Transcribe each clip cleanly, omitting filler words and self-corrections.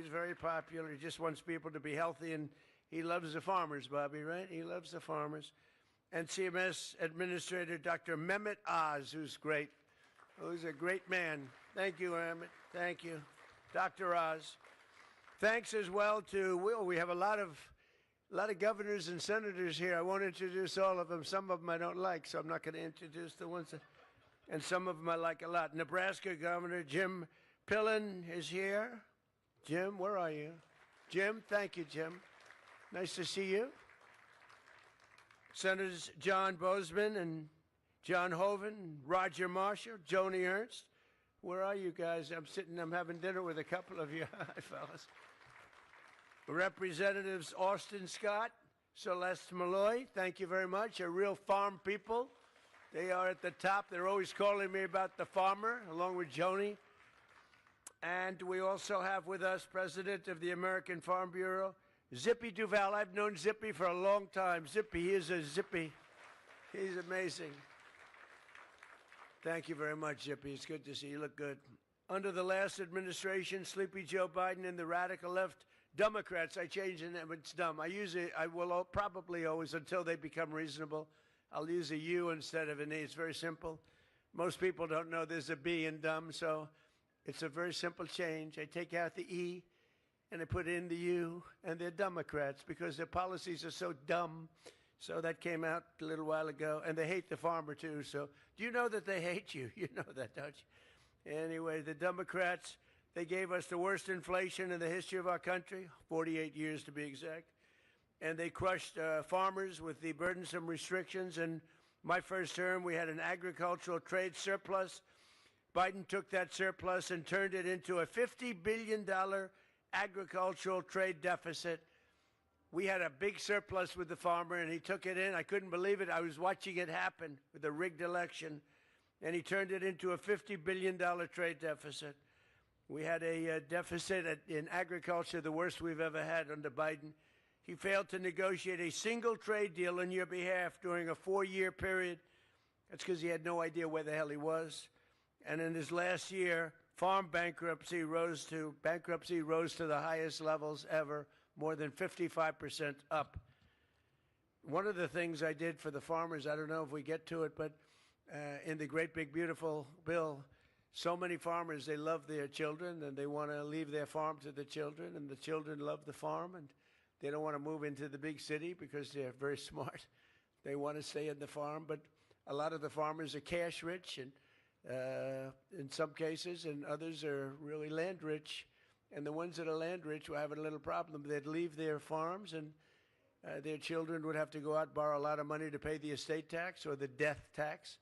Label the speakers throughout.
Speaker 1: He's very popular. He just wants people to be healthy, and he loves the farmers, Bobby, right? He loves the farmers. And CMS Administrator Dr. Mehmet Oz, who's great, who's a great man. Thank you, Mehmet. Thank you. Dr. Oz. Thanks as well to Will. We have a lot of governors and senators here. I won't introduce all of them. Some of them I don't like, so I'm not going to introduce the ones that, and some of them I like a lot. Nebraska Governor Jim Pillen is here. Jim, where are you? Jim, thank you, Jim. Nice to see you. Senators John Boozman and John Hoeven, Roger Marshall, Joni Ernst. Where are you guys? I'm having dinner with a couple of you. Hi, fellas. Representatives Austin Scott, Celeste Malloy, thank you very much. Are real farm people. They are at the top. They're always calling me about the farmer, along with Joni. And we also have with us President of the American Farm Bureau, Zippy Duval. I've known Zippy for a long time. Zippy, he is a Zippy. He's amazing. Thank you very much, Zippy. It's good to see you. You look good. Under the last administration, Sleepy Joe Biden and the radical left Democrats, I changed the name. It's dumb. I will probably always, until they become reasonable, I'll use a U instead of an E. It's very simple. Most people don't know there's a B in dumb, so it's a very simple change. I take out the E and I put in the U, and they're Democrats because their policies are so dumb. So that came out a little while ago, and they hate the farmer too. So do you know that they hate you? You know that, don't you? Anyway, the Democrats, they gave us the worst inflation in the history of our country, 48 years to be exact. And they crushed farmers with the burdensome restrictions. In my first term, we had an agricultural trade surplus. Biden took that surplus and turned it into a $50 billion agricultural trade deficit. We had a big surplus with the farmer, and he took it in. I couldn't believe it. I was watching it happen with a rigged election, and he turned it into a $50 billion trade deficit. We had a deficit in agriculture, the worst we've ever had under Biden. He failed to negotiate a single trade deal on your behalf during a 4-year period. That's because he had no idea where the hell he was. And in his last year, farm bankruptcy rose to the highest levels ever, more than 55% up. One of the things I did for the farmers, I don't know if we get to it, but in the great big beautiful bill, so many farmers, they love their children and they want to leave their farm to the children, and the children love the farm, and they don't want to move into the big city because they're very smart. They want to stay in the farm, but a lot of the farmers are cash rich, and in some cases, and others are really land rich. And the ones that are land rich were having a little problem. They'd leave their farms, and their children would have to go out, borrow a lot of money to pay the estate tax or the death tax,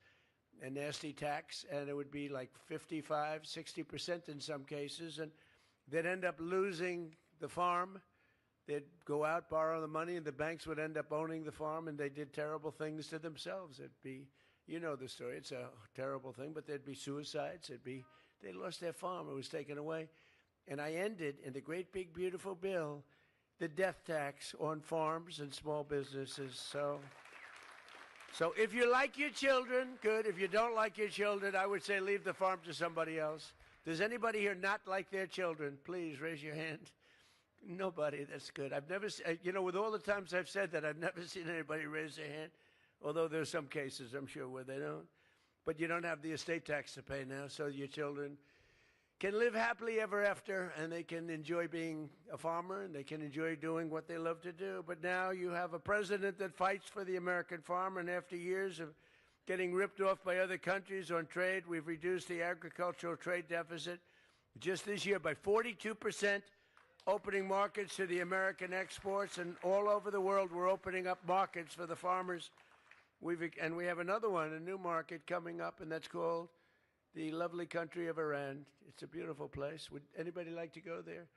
Speaker 1: a nasty tax, and it would be like 55, 60% in some cases, and they'd end up losing the farm. They'd go out, borrow the money, and the banks would end up owning the farm, and they did terrible things to themselves. It'd be, you know the story. It's a terrible thing, but there'd be suicides. They lost their farm. It was taken away. And I ended, in the great big beautiful bill, the death tax on farms and small businesses. So if you like your children, good. If you don't like your children, I would say leave the farm to somebody else. Does anybody here not like their children? Please raise your hand. Nobody. That's good. I've never, with all the times I've said that, I've never seen anybody raise their hand, although there's some cases, I'm sure, where they don't. But you don't have the estate tax to pay now, so your children can live happily ever after, and they can enjoy being a farmer, and they can enjoy doing what they love to do. But now you have a president that fights for the American farmer, and after years of getting ripped off by other countries on trade, we've reduced the agricultural trade deficit just this year by 42%, opening markets to the American exports, and all over the world we're opening up markets for the farmers. And we have another one, a new market coming up, and that's called the lovely country of Iran. It's a beautiful place. Would anybody like to go there?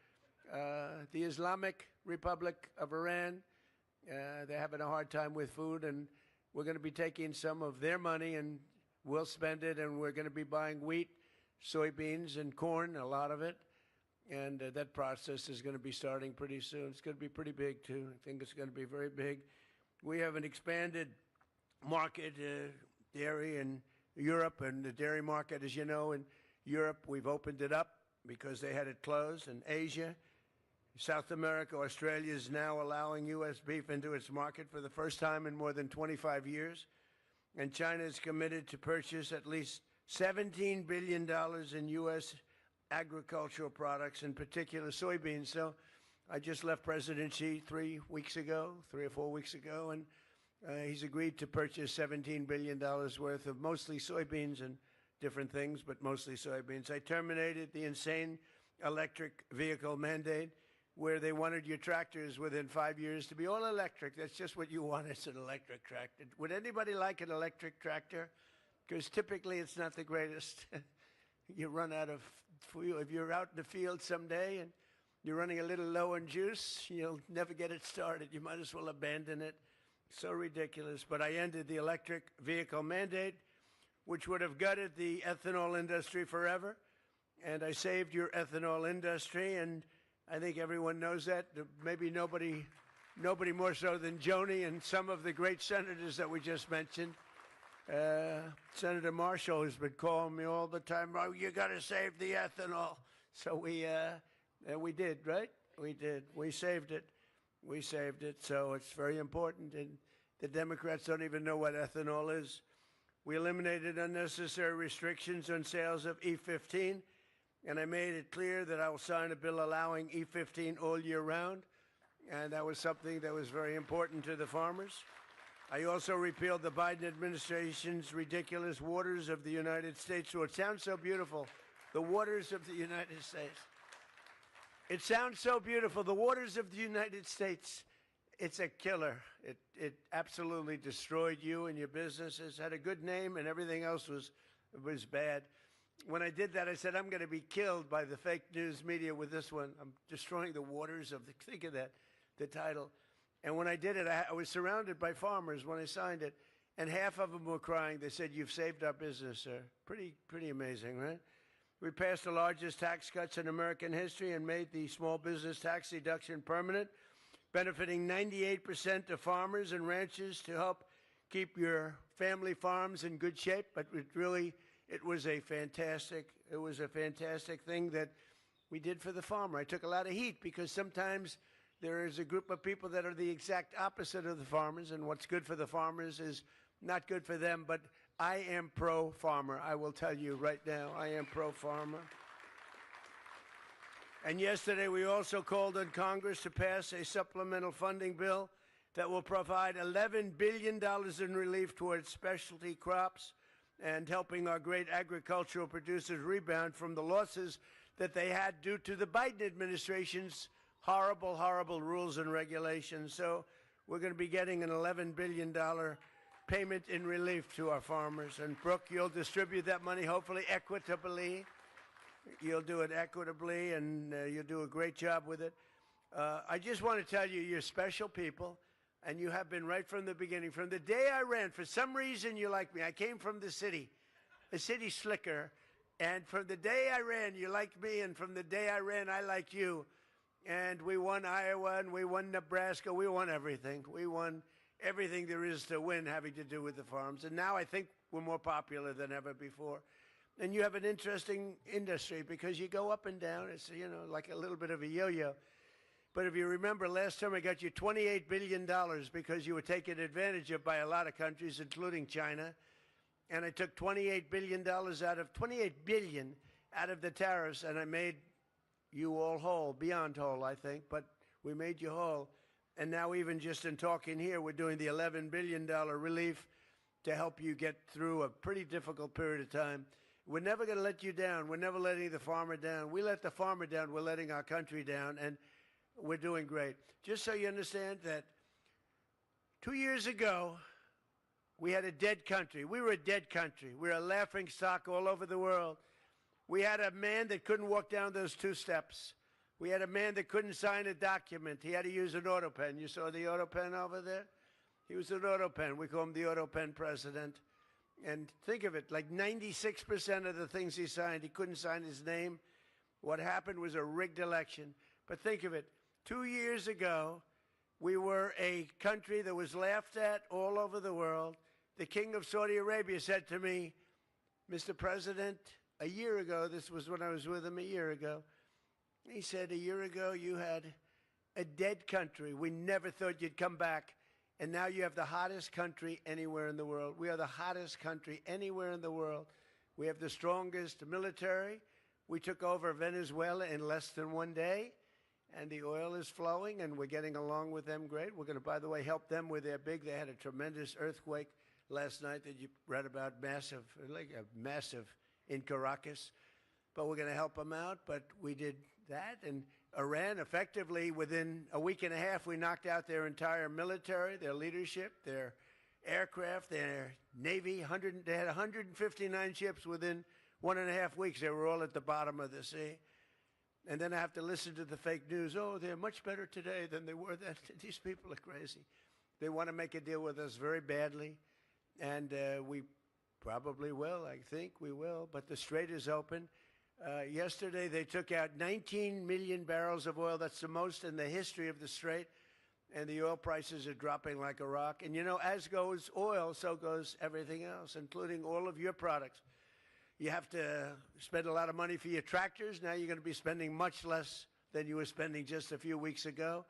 Speaker 1: The Islamic Republic of Iran, they're having a hard time with food, and we're going to be taking some of their money, and we'll spend it, and we're going to be buying wheat, soybeans, and corn, a lot of it. And that process is going to be starting pretty soon. It's going to be pretty big, too. I think it's going to be very big. We have an expanded market, dairy in Europe, and the dairy market, as you know, in Europe, we've opened it up because they had it closed. In Asia, South America, Australia is now allowing U.S. beef into its market for the first time in more than 25 years. And China is committed to purchase at least $17 billion in U.S. agricultural products, in particular soybeans. So I just left President Xi 3 or 4 weeks ago, and he's agreed to purchase $17 billion worth of mostly soybeans and different things, but mostly soybeans. I terminated the insane electric vehicle mandate where they wanted your tractors within 5 years to be all electric. That's just what you want, is an electric tractor. Would anybody like an electric tractor? Because typically it's not the greatest. You run out of fuel. If you're out in the field someday and you're running a little low on juice, you'll never get it started. You might as well abandon it. So ridiculous. But I ended the electric vehicle mandate, which would have gutted the ethanol industry forever. And I saved your ethanol industry, and I think everyone knows that. Maybe nobody more so than Joni and some of the great senators that we just mentioned. Senator Marshall has been calling me all the time, oh, you got to save the ethanol. So we did, right? We did. We saved it. We saved it. So it's very important. And the Democrats don't even know what ethanol is. We eliminated unnecessary restrictions on sales of E15. And I made it clear that I will sign a bill allowing E15 all year round. And that was something that was very important to the farmers. I also repealed the Biden administration's ridiculous Waters of the United States. So it sounds so beautiful, the waters of the United States. It sounds so beautiful, the waters of the United States. It's a killer. It absolutely destroyed you and your businesses. Had a good name, and everything else was bad. When I did that, I said, I'm going to be killed by the fake news media with this one. I'm destroying the waters of the, think of that, the title. And when I did it, I was surrounded by farmers when I signed it, and half of them were crying. They said, you've saved our business, sir. Pretty amazing, right? We passed the largest tax cuts in American history and made the small business tax deduction permanent, benefiting 98% of farmers and ranchers to help keep your family farms in good shape. But it was a fantastic thing that we did for the farmer. I took a lot of heat because sometimes there is a group of people that are the exact opposite of the farmers, and what's good for the farmers is not good for them. But I am pro-farmer. I will tell you right now, I am pro-farmer. And yesterday we also called on Congress to pass a supplemental funding bill that will provide $11 billion in relief towards specialty crops and helping our great agricultural producers rebound from the losses that they had due to the Biden administration's horrible, horrible rules and regulations. So we're going to be getting an $11 billion payment in relief to our farmers. And Brooke, you'll distribute that money, hopefully equitably. You'll do it equitably, and you'll do a great job with it. I just want to tell you, you're special people, and you have been right from the beginning. From the day I ran, for some reason you like me. I came from the city, a city slicker, and from the day I ran, you liked me, and from the day I ran, I liked you. And we won Iowa, and we won Nebraska. We won everything. We won everything there is to win having to do with the farms. And now I think we're more popular than ever before. And you have an interesting industry because you go up and down. It's, you know, like a little bit of a yo-yo. But if you remember, last time I got you $28 billion because you were taken advantage of by a lot of countries, including China. And I took $28 billion out of the tariffs, and I made you all whole, beyond whole, I think, but we made you whole. And now even just in talking here, we're doing the $11 billion relief to help you get through a pretty difficult period of time. We're never going to let you down. We're never letting the farmer down. We let the farmer down, we're letting our country down, and we're doing great. Just so you understand that 2 years ago, we had a dead country. We were a dead country. We were a laughing stock all over the world. We had a man that couldn't walk down those 2 steps. We had a man that couldn't sign a document. He had to use an auto pen. You saw the auto pen over there? He was an auto pen. We call him the auto pen president. And think of it, like 96% of the things he signed, he couldn't sign his name. What happened was a rigged election. But think of it, 2 years ago, we were a country that was laughed at all over the world. The king of Saudi Arabia said to me, Mr. President, a year ago, this was when I was with him a year ago, He said, a year ago you had a dead country. We never thought you'd come back. And now you have the hottest country anywhere in the world. We are the hottest country anywhere in the world. We have the strongest military. We took over Venezuela in less than 1 day, and the oil is flowing, and we're getting along with them great. We're going to, by the way, help them with their big. They had a tremendous earthquake last night that you read about, massive, like a massive in Caracas. But we're going to help them out. But we did that, and Iran, effectively, within a week and a half, we knocked out their entire military, their leadership, their aircraft, their Navy. They had 159 ships within 1.5 weeks. They were all at the bottom of the sea. And then I have to listen to the fake news. Oh, they're much better today than they were then. These people are crazy. They want to make a deal with us very badly, and we probably will. I think we will. But the Strait is open. Yesterday, they took out 19 million barrels of oil. That's the most in the history of the Strait. And the oil prices are dropping like a rock. And, you know, as goes oil, so goes everything else, including all of your products. You have to spend a lot of money for your tractors. Now you're going to be spending much less than you were spending just a few weeks ago.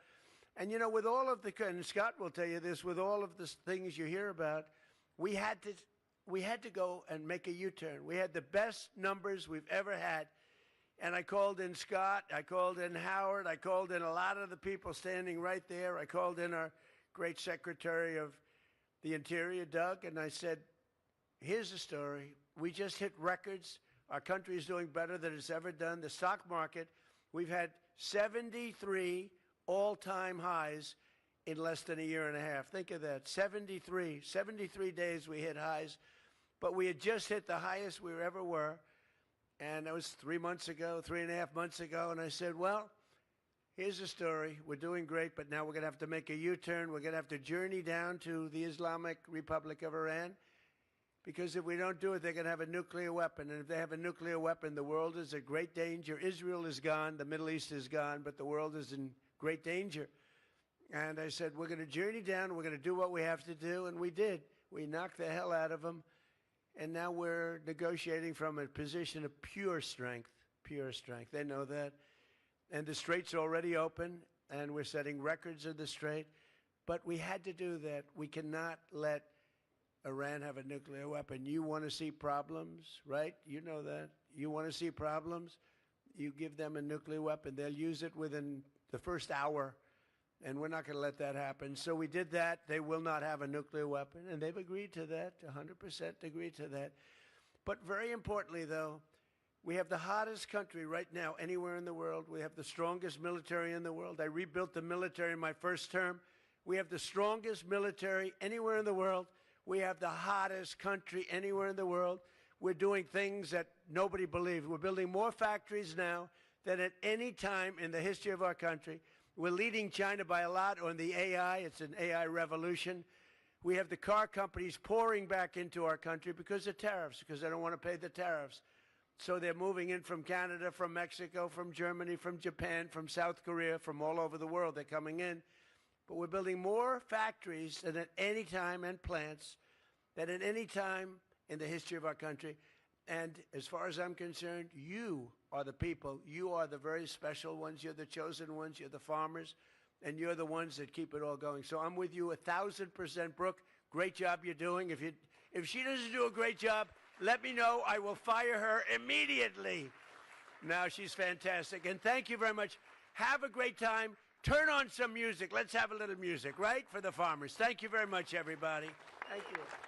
Speaker 1: And, you know, with all of the, and Scott will tell you this, with all of the things you hear about, we had to go and make a U-turn. We had the best numbers we've ever had. And I called in Scott, I called in Howard, I called in a lot of the people standing right there. I called in our great Secretary of the Interior, Doug, and I said, here's the story. We just hit records. Our country is doing better than it's ever done. The stock market, we've had 73 all-time highs in less than a year and a half. Think of that, 73 days we hit highs. But we had just hit the highest we ever were. And that was 3 months ago, 3.5 months ago. And I said, well, here's the story. We're doing great, but now we're going to have to make a U-turn. We're going to have to journey down to the Islamic Republic of Iran. Because if we don't do it, they're going to have a nuclear weapon. And if they have a nuclear weapon, the world is in great danger. Israel is gone. The Middle East is gone. But the world is in great danger. And I said, we're going to journey down. We're going to do what we have to do. And we did. We knocked the hell out of them. And now we're negotiating from a position of pure strength. Pure strength. They know that. And the Strait's already open. And we're setting records in the Strait. But we had to do that. We cannot let Iran have a nuclear weapon. You want to see problems, right? You know that. You want to see problems? You give them a nuclear weapon. They'll use it within the first hour, and we're not going to let that happen. So we did that. They will not have a nuclear weapon, and they've agreed to that, 100% agreed to that. But very importantly, though, we have the hottest country right now anywhere in the world. We have the strongest military in the world. I rebuilt the military in my first term. We have the strongest military anywhere in the world. We have the hottest country anywhere in the world. We're doing things that nobody believed. We're building more factories now than at any time in the history of our country. We're leading China by a lot on the AI. It's an AI revolution. We have the car companies pouring back into our country because of tariffs, because they don't want to pay the tariffs. So they're moving in from Canada, from Mexico, from Germany, from Japan, from South Korea, from all over the world. They're coming in. But we're building more factories than at any time, and plants, than at any time in the history of our country. And as far as I'm concerned, you are the people. You are the very special ones. You're the chosen ones. You're the farmers. And you're the ones that keep it all going. So I'm with you 1,000%. Brooke, great job you're doing. If she doesn't do a great job, let me know. I will fire her immediately. Now, she's fantastic. And thank you very much. Have a great time. Turn on some music. Let's have a little music, right, for the farmers. Thank you very much, everybody. Thank you.